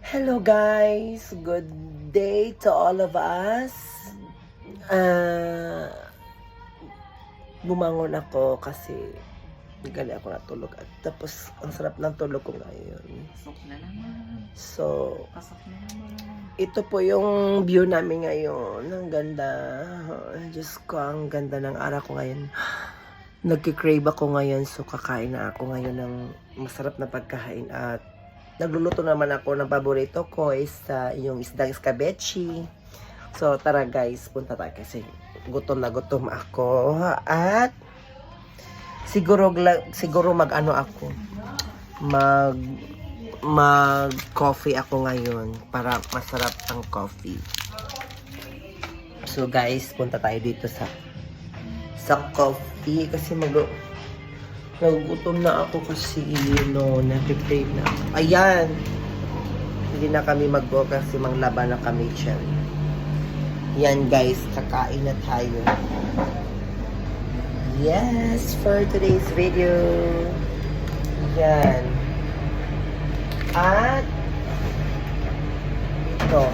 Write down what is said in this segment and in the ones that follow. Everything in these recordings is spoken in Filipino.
Hello guys, good day to all of us. Bumangon ako kasi gali ako natulog at tapos ang sarap ng tulog ko ngayon. Pasok na naman. So, Pasok na naman. ito po yung view namin ngayon. Ang ganda. Diyos ko, ang ganda ng araw ko ngayon. Nagkikrave ako ngayon, so kakain na ako ngayon ng masarap na pagkain at nagluluto naman ako ng paborito ko is yung isdang escabeche. So tara guys, punta tayo kasi gutom na gutom ako at siguro mag-ano ako, mag coffee ako ngayon para masarap ang coffee. So guys, punta tayo dito sa coffee kasi nagugutom na ako kasi nag-crave na ako. Ayan! Hindi na kami mag-go kasi manglaba na kami dyan. Yan guys, kakain na tayo. Yes, for today's video. Yan. At ito.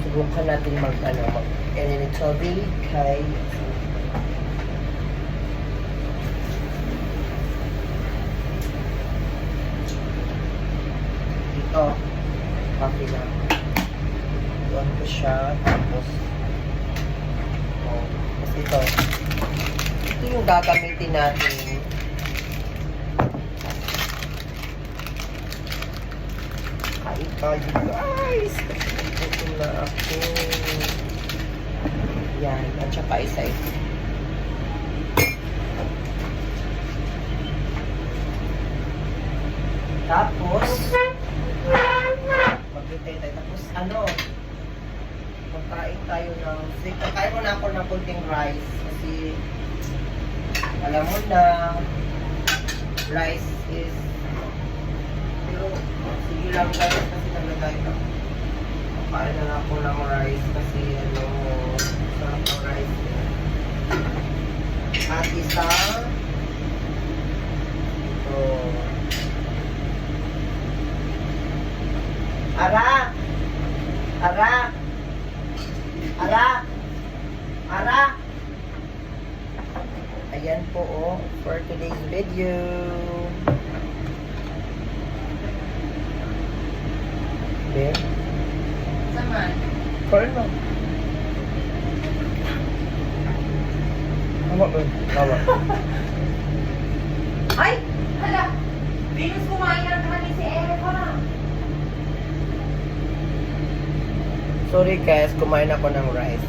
Subukan natin mag-tubig kay ito, coffee na. Doon ko siya, tapos ito yung gagamitin natin. Kain tayo guys! Ito na ako. Yan, at saka isa ito. Tapos maghintay tayo. Tapos magkain tayo ng kakain mo na ako ng kunting rice kasi alam mo na rice is pero sige lang guys kasi naglagay ako. Kakain na ako ng rice kasi sarap ng rice at isang ito Ara! Ayan po for today's video. There. Saman. Kain mo. Tama ba? Tama. Ay! Hala! Venus, kumain na naman ni si Eva. Sorry guys, kumain ako ng rice.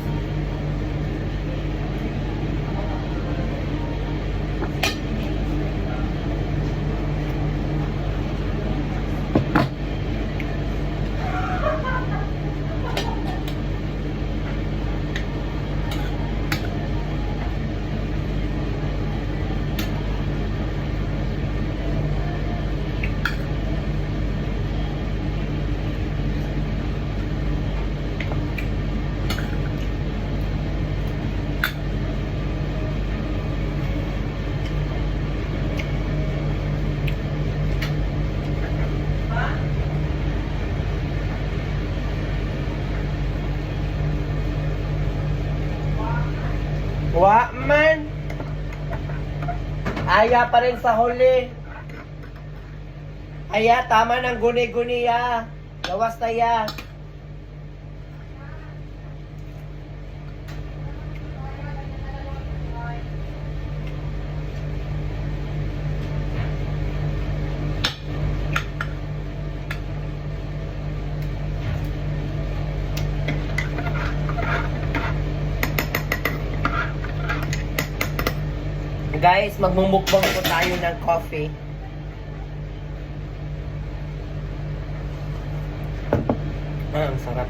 Wa man. Aya pa rin sa huli. Aya, tama ng guni-guni ya. Gawas na ya. Guys, magmumukbang po tayo ng coffee. Ang sarap.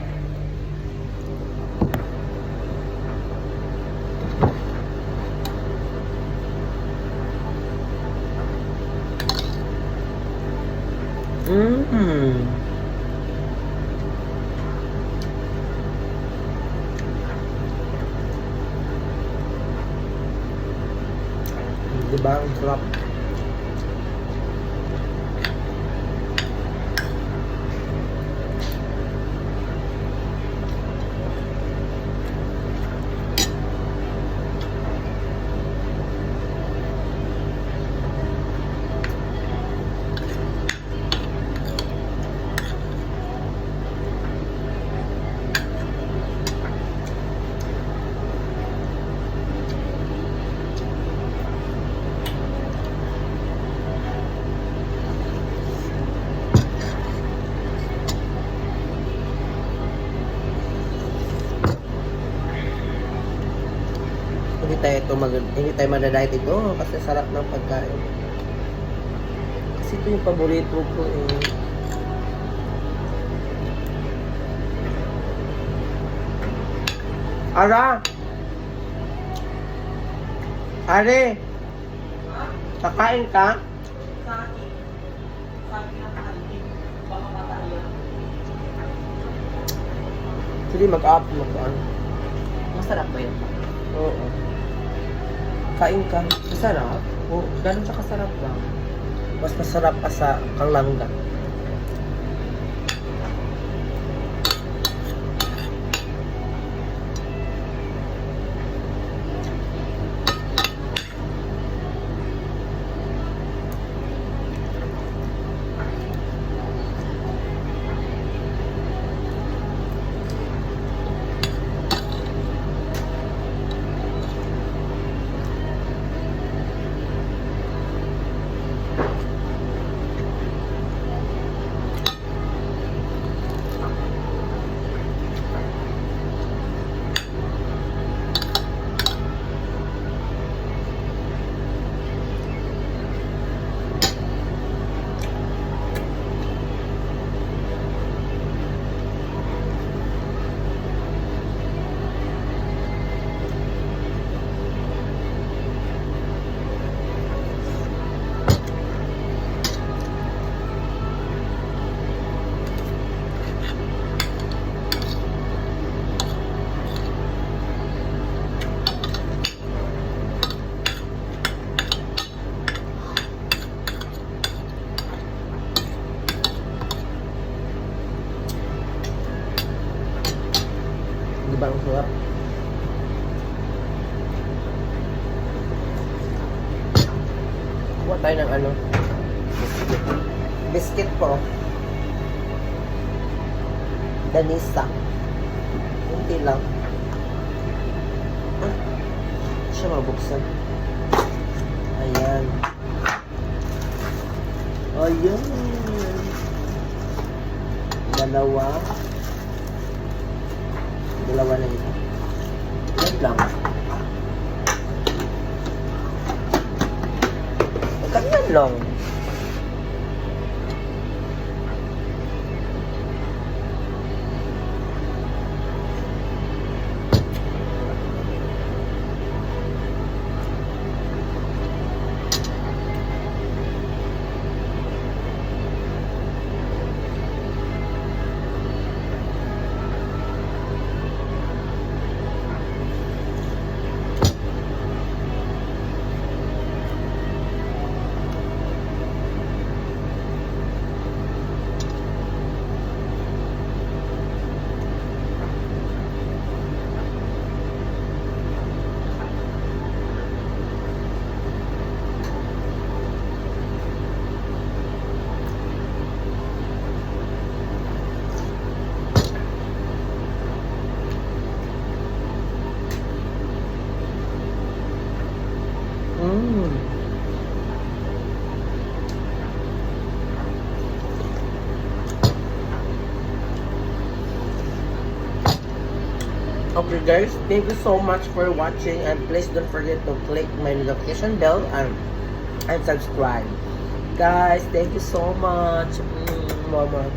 Diba? Ang sarap. hindi tayo madadayat ito kasi sarap ng pagkain. Kasi ito yung paborito ko eh. Ara! Are! Kakain ka? Sa akin. Sa akin ang akin. Baka mataya. Sige, mag-up. Mag-ano. Masarap ba yun? Oo. Kain ka. Masarap? Oo. Ganun siya kasarap lang. Mas masarap pa sa kalangga. Di ba ang sarap? Kuha tayo ng ano? Biscuit. Biscuit po. Danisa. Kunti lang. Ah, siya mabuksan. Ayan. Ayan. Dalawa. Dalawa na ito. Yan lang. Ganyan lang. Okay guys, thank you so much for watching and please don't forget to click my notification bell and subscribe. Guys, thank you so much. Mama.